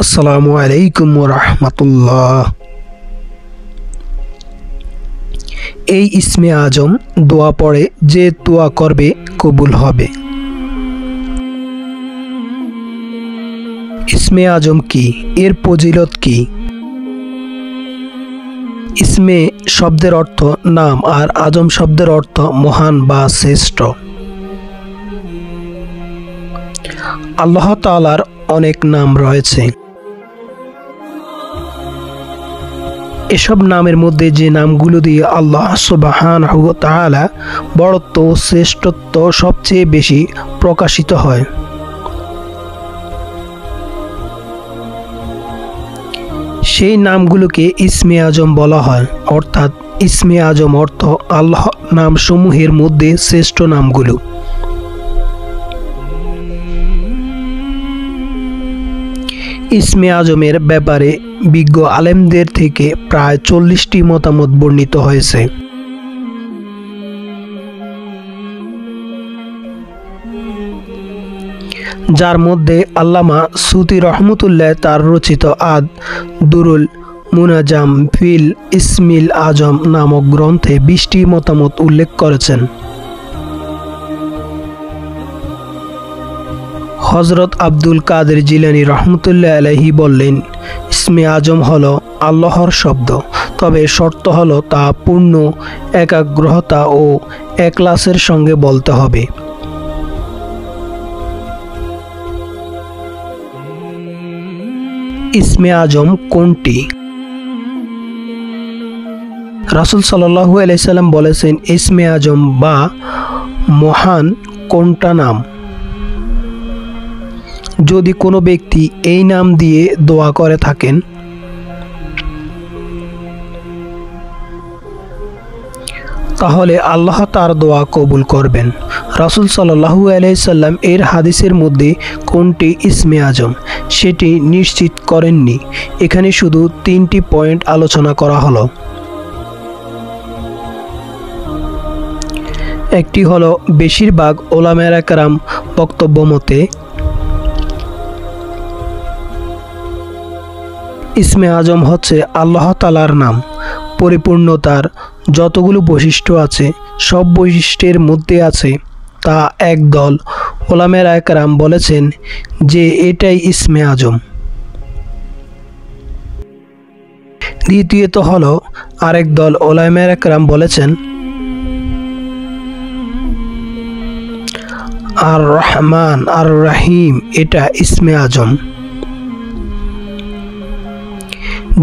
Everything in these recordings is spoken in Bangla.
আসসালামু আলাইকুম ওয়া রাহমাতুল্লাহ। এই ইসমে আজম দোয়া পড়ে যে দোয়া করবে কবুল হবে। ইসমে আজম কি, এর ফজিলত কি? ইসমে শব্দের অর্থ নাম আর আজম শব্দের অর্থ মহান বা শ্রেষ্ঠ। আল্লাহ তাআলার অনেক নাম রয়েছে। এসব নামের মধ্যে যে নামগুলো দিয়ে আল্লাহ সুবহানাহু ওয়া তাআলা বড়ত্ব ও শ্রেষ্ঠত্ব সবচেয়ে বেশি প্রকাশিত হয়, সেই নামগুলোকে ইসমে আজম বলা হয়। অর্থাৎ ইসমে আজম অর্থ আল্লাহ নামসমূহের মধ্যে শ্রেষ্ঠ নামগুলো। ইসমে আজমের ব্যাপারে বিজ্ঞ আলেমদের থেকে প্রায় 40টি মতামত বর্ণিত হয়েছে। যার মধ্যে আল্লামা সুতি রহমতুল্লাহ তার রচিত আদ দুরুল মুনাজাম ফিল ইসমিল আজম নামক গ্রন্থে 20টি মতামত উল্লেখ করেছেন। হযরত আব্দুল কাদের জিলানী রহমতুল্লাহ আলাইহি বললেন, ইসমে আজম হলো আল্লাহর শব্দ, তবে শর্ত হলো তা পূর্ণ একাগ্রতা ও ইখলাসের সঙ্গে বলতে হবে। ইসমে আজম কোনটি? রাসূল সাল্লাল্লাহু আলাইহি সাল্লাম বলেছেন, ইসমে আজম বা মহান কোনটা নাম? যদি কোনো ব্যক্তি এই নাম দিয়ে দোয়া করে থাকেন তাহলে আল্লাহ তার দোয়া কবুল করবেন। রাসূল সাল্লাল্লাহু আলাইহি সাল্লাম এর হাদিসের মধ্যে কোনটি ইসমে আজম সেটি নিশ্চিত করেননি। এখানে শুধু 3টি পয়েন্ট আলোচনা করা হলো। একটি হলো বেশিরভাগ উলামায়ে কেরাম বক্তব্য মতে ইসমে আজম হচ্ছে আল্লাহ তাআলার নাম। পরিপূর্ণতার যতগুলো বৈশিষ্ট্য আছে সব বৈশিষ্ট্যের মধ্যে আছে তা একদল উলামায়ে কেরাম বলেছেন যে এটাই ইসমে আজম। দ্বিতীয়ত হলো আরেক দল উলামায়ে কেরাম বলেছেন আর রহমান আর রহিম এটা ইসমে আজম।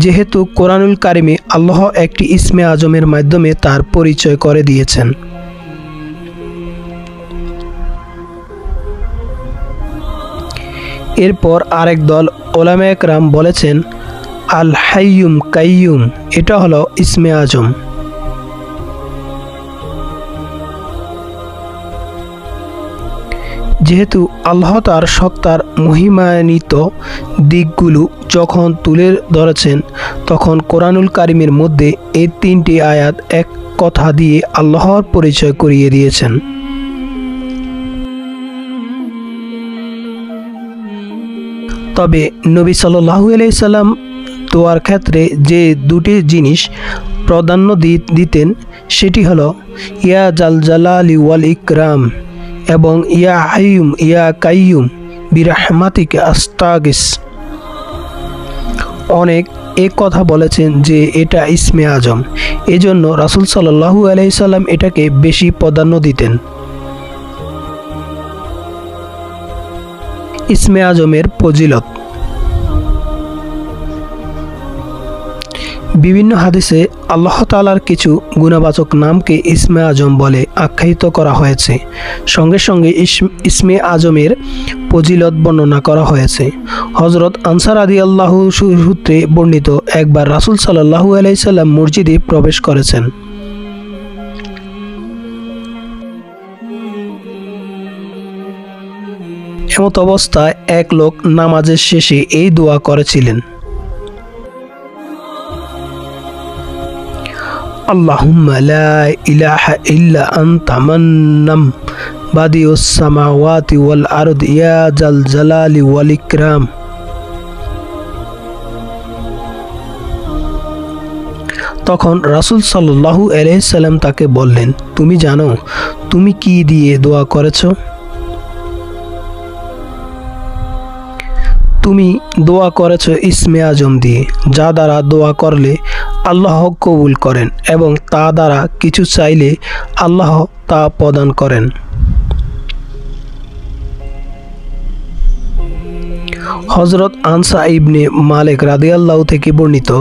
যেহেতু কোরআনুল কারিমে আল্লাহ একটি ইসমে আজমের মাধ্যমে তার পরিচয় করে দিয়েছেন। এরপর আরেক দল উলামায়ে কেরাম বলেছেন আল হাইয়ুম কাইয়ুম এটা হলো ইসমে আজম। যেহেতু আল্লাহ তার সত্তার মহিমান্বিত দিকগুলো যখন তুলে ধরেছেন তখন কোরআনুল কারিমের মধ্যে এই 3টি আয়াত এক কথা দিয়ে আল্লাহর পরিচয় করিয়ে দিয়েছেন। তবে নবী সাল্লাল্লাহু আলাইহি সাল্লাম দোয়ার ক্ষেত্রে যে 2টি জিনিস প্রাধান্য দিতেন সেটি হলো ইয়া জাল জালালি ওয়াল ইকরাম এবং ইয়া হাইয়ুম ইয়া কাইয়ুম বিরহমাতিকা আস্তাগিস। অনেক এক কথা বলেছেন যে এটা ইসমে আজম, এজন্য রাসূল সাল্লাল্লাহু আলাইহি সাল্লাম এটাকে বেশি প্রাধান্য দিতেন। ইসমে আজমের ফজিলত। বিভিন্ন হাদিসে আল্লাহ তাআলার কিছু গুণবাচক নামকে ইসমে আজম বলে আখ্যায়িত করা হয়েছে। সঙ্গে সঙ্গে ইসমে আজমের ফজিলত বর্ণনা করা হয়েছে। হযরত আনসার রাদিয়াল্লাহু সূত্রে বর্ণিত একবার রাসূল সাল্লাল্লাহু আলাইহি সাল্লাম মসজিদে প্রবেশ করেছেন। এমত অবস্থায় এক লোক নামাজের শেষে এই দোয়া করেছিলেন, আল্লাহুম্মা লা ইলাহা ইল্লা আনতা মান্নাম বাদিউস সামাওয়াতি ওয়াল আরদ ইয়া জাল জালালি ওয়াল ইকরাম। তখন রাসূল সাল্লাল্লাহু আলাইহি সাল্লাম তাকে বললেন, তুমি জানো তুমি কি দিয়ে দোয়া করেছ? তুমি দোয়া করেছ ইসমে আজম দিয়ে, যা দ্বারা দোয়া করলে আল্লাহ কবুল করেন এবং তা দ্বারা কিছু চাইলে আল্লাহ তা প্রদান করেন। হযরত আনসা ইবনে মালিক রাদিয়াল্লাহু থেকে বর্ণিত,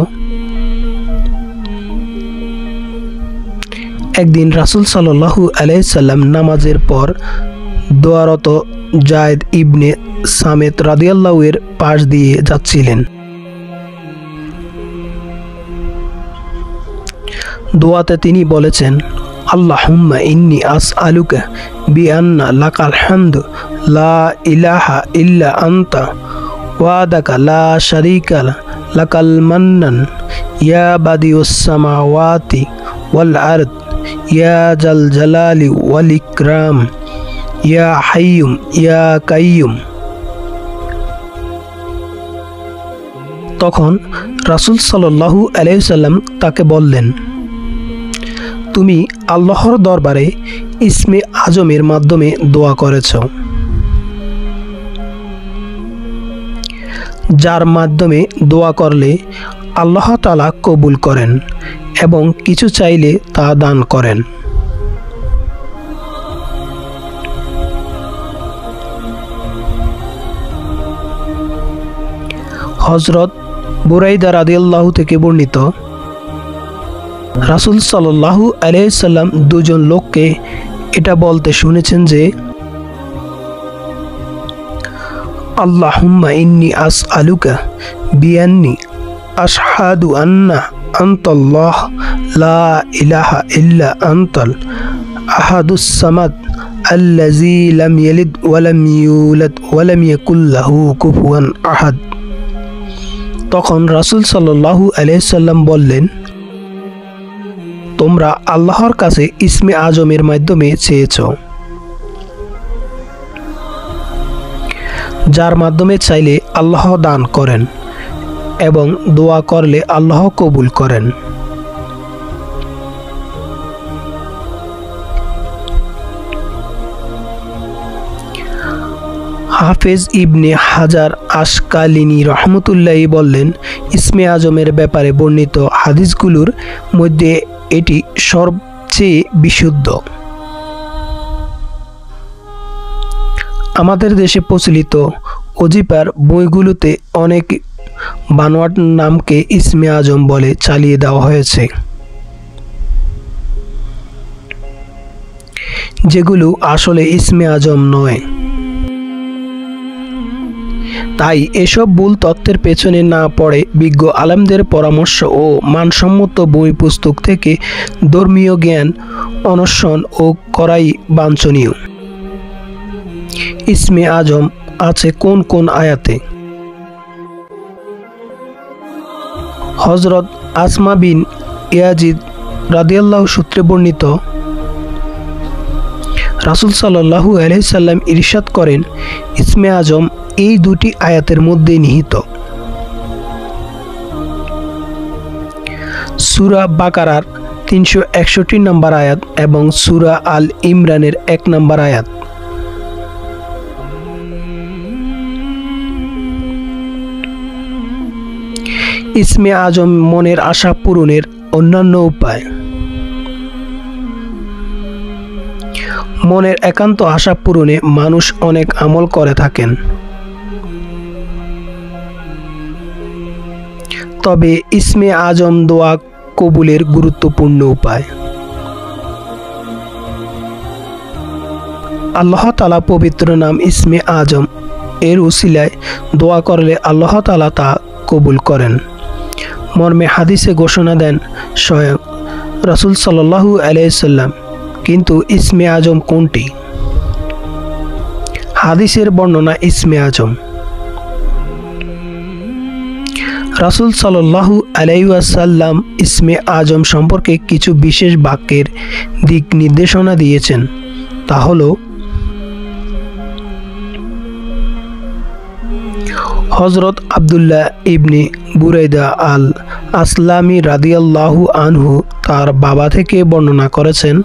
একদিন রাসূল সাল্লাল্লাহু আলাইহি সাল্লাম নামাজের পর দোয়ারত যায়েদ ইবনে সামেত রাদিয়াল্লাহু এর পাশ দিয়ে যাচ্ছিলেন। দোয়াতে তিনি বলেছেন, আল্লাহুম্মা ইন্নী আসআলুকা বিআন্না লাকাল হামদু লা ইলাহা ইল্লা আনতা ওয়াহদাকা লা শারীকা লাকাল মান্নান ইয়া বাদিউস সামাওয়াতি ওয়াল আরদ ইয়া জাল জালালি ওয়াল ইকরাম ইয়া হাইয়ুম ইয়া কাইয়ুম। তখন রাসূল সাল্লাল্লাহু আলাইহি সাল্লাম তাকে বললেন, তুমি আল্লাহর দরবারে ইসমে আজমের মাধ্যমে দোয়া করেছ, যার মাধ্যমে দোয়া করলে আল্লাহ তাআলা কবুল করেন এবং কিছু চাইলে তা দান করেন। হযরত বুরাইদা রাদিয়াল্লাহু থেকে বর্ণিত, রাসূল সাল্লাল্লাহু আলাইহি সাল্লাম দুজন লোককে এটা বলতে শুনেছেন যে, আল্লাহুম্মা ইন্নী আসআলুকা বিআন্নী আশহাদু আন্না আনতাল্লাহ লা ইলাহা ইল্লা আনতাল আহাদুস সামাদ আল্লাযী লাম ইয়ালিদ ওয়া লাম ইউলাদ ওয়া লাম ইয়াকুল লাহু কুফুয়ান আহাদ। তখন রাসূল সাল্লাল্লাহু আলাইহি সাল্লাম বললেন, তোমরা আল্লাহর কাছে ইসমে আজমের মাধ্যমে চেয়েছ, যার মাধ্যমে চাইলে আল্লাহ দান করেন এবং দোয়া করলে আল্লাহ কবুল করেন। হাফেজ ইবনে হাজার আশকালিনী রহমতুল্লাহি বললেন, ইসমে আজমের ব্যাপারে বর্ণিত হাদিসগুলোর মধ্যে এটি সবচেয়ে বিশুদ্ধ। আমাদের দেশে প্রচলিত ওজিফার বইগুলোতে অনেক বানোয়াট নামকে ইসমে আজম বলে চালিয়ে দেওয়া হয়েছে, যেগুলো আসলে ইসমে আজম নয়। তাই এসব ভুল তথ্যের পেছনে না পড়ে বিজ্ঞ আলেমদের পরামর্শ ও মানসম্মত বই পুস্তক থেকে ধর্মীয় জ্ঞান অন্বেষণ ও করাই বাঞ্ছনীয়। ইসমে আজম আছে কোন কোন আয়াতে? হযরত আসমা বিন ইয়াজিদ রাদিয়াল্লাহু সূত্রে বর্ণিত, রাসূল সাল্লাল্লাহু আলাইহি সাল্লাম ইরশাদ করেন, ইসমে আজম এই দুটি আয়াতের মধ্যে নিহিত। সূরা বাকারার 361 নম্বর আয়াত এবং সূরা আল ইমরানের 1 নম্বর আয়াত। ইসমে আজম মনের আশা পূরণের অন্যান্য উপায়। মনের একান্ত আশা পূরণে মানুষ অনেক আমল করে থাকেন, তবে ইসমে আজম দোয়া কবুলের গুরুত্বপূর্ণ উপায়। আল্লাহ তাআলা পবিত্র নাম ইসমে আজম এর উসিলায় দোয়া করলে আল্লাহ তাআলা তা কবুল করেন মর্মে হাদিসে ঘোষণা দেন স্বয়ং রাসূল সাল্লাল্লাহু আলাইহি সাল্লাম। কিন্তু ইসমে আজম কোনটি? হাদিসের বর্ণনা ইসমে আজম। রাসূল সাল্লাল্লাহু আলাইহি ওয়াসাল্লাম ইসমে আজম সম্পর্কে কিছু বিশেষ বাক্যের দিক নির্দেশনা দিয়েছেন। তা হলো, হযরত আব্দুল্লাহ ইবনে বুরাইদা আল আসলামি রাদিয়াল্লাহু আনহু তার বাবা থেকে বর্ণনা করেছেন,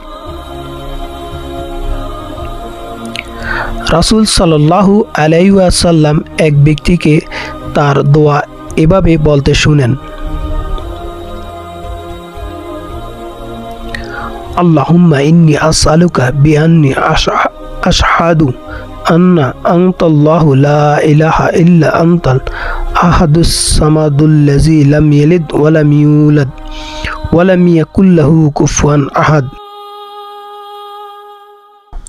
রাসূল সাল্লাল্লাহু আলাইহি ওয়াসাল্লাম এক ব্যক্তিকে তার দোয়া এভাবে বলতে শুনেন, আল্লাহুম্মা ইন্নী আসআলুকা বিআন্নী আশহাদু আন্না আনতাল্লাহু লা ইলাহা ইল্লা আনতাল আহাদুস সামাদুল্লাযী লাম ইয়ালিদ ওয়া লাম ইউলাদ ওয়া লাম ইয়াকুল লাহু কুফুয়ান আহাদ।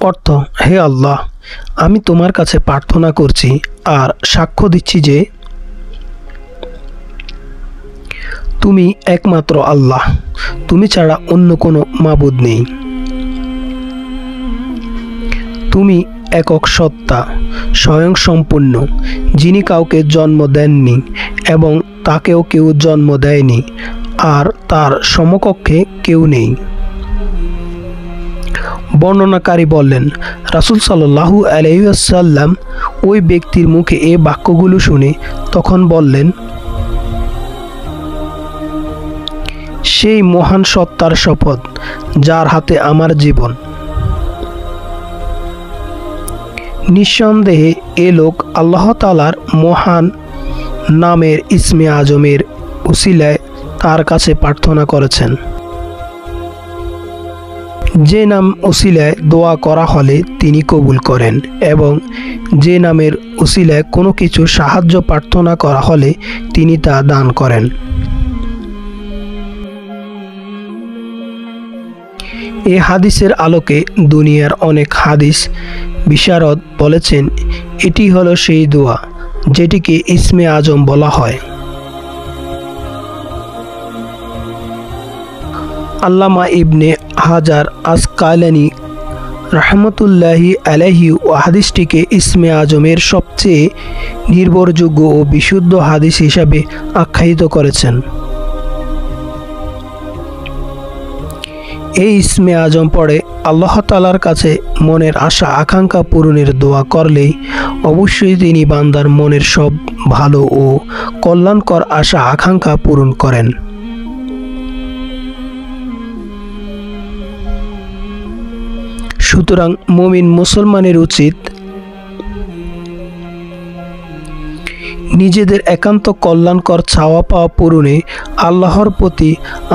অর্থ, হে আল্লাহ, আমি তোমার কাছে প্রার্থনা করছি আর সাক্ষ্য দিচ্ছি যে তুমি একমাত্র আল্লাহ, তুমি ছাড়া অন্য কোনো মাবুদ নেই। তুমি একক সত্তা, স্বয়ংসম্পূর্ণ, যিনি কাউকে জন্ম দেননি এবং তাকেও কেউ জন্ম দেয়নি, আর তার সমকক্ষে কেউ নেই। বর্ণনাকারী বললেন, রাসূল সাল্লাল্লাহু আলাইহি ওয়াসাল্লাম ওই ব্যক্তির মুখে এই বাক্যগুলো শুনে তখন বললেন, সেই মহান সত্তার শপথ যার হাতে আমার জীবন, নিঃসন্দেহে এ লোক আল্লাহ তাআলার মহান নামের ইসমে আজমের উসিলায় তার কাছে প্রার্থনা করেছেন। যে নাম উসিলায় দোয়া করা হলে তিনি কবুল করেন এবং যে নামের উসিলায় কোনো কিছু সাহায্য প্রার্থনা করা হলে তিনি তা দান করেন। এই হাদিসের আলোকে দুনিয়ার অনেক হাদিস বিশারদ বলেছেন, এটি হলো সেই দোয়া যেটিকে ইসমে আজম বলা হয়। আল্লামা ইবনে হাজার আসকালানি রাহমাতুল্লাহি আলাইহি ও হাদিসটিকে ইসমে আজমের সবচেয়ে নির্ভরযোগ্য ও বিশুদ্ধ হাদিস হিসাবে আখ্যায়িত করেছেন। এই ইসমে আজম পড়ে আল্লাহ তাআলার কাছে মনের আশা আকাঙ্ক্ষা পূরণের দোয়া করলেই অবশ্যই তিনি বান্দার মনের সব ভালো ও কল্যাণকর আশা আকাঙ্ক্ষা পূরণ করেন। সুতরাং মুমিন মুসলমানের উচিত নিজেদের একান্ত কল্যাণকর চাওয়া পাওয়া পূরণে আল্লাহর প্রতি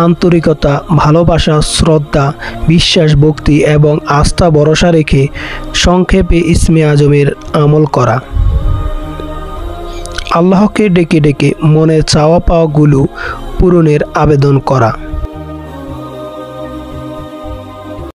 আন্তরিকতা, ভালোবাসা, শ্রদ্ধা, বিশ্বাস, ভক্তি এবং আস্থা ভরসা রেখে সংক্ষেপে ইসমে আজমের আমল করা, আল্লাহকে ডেকে ডেকে মনের চাওয়া পাওয়াগুলো পূরণের আবেদন করা।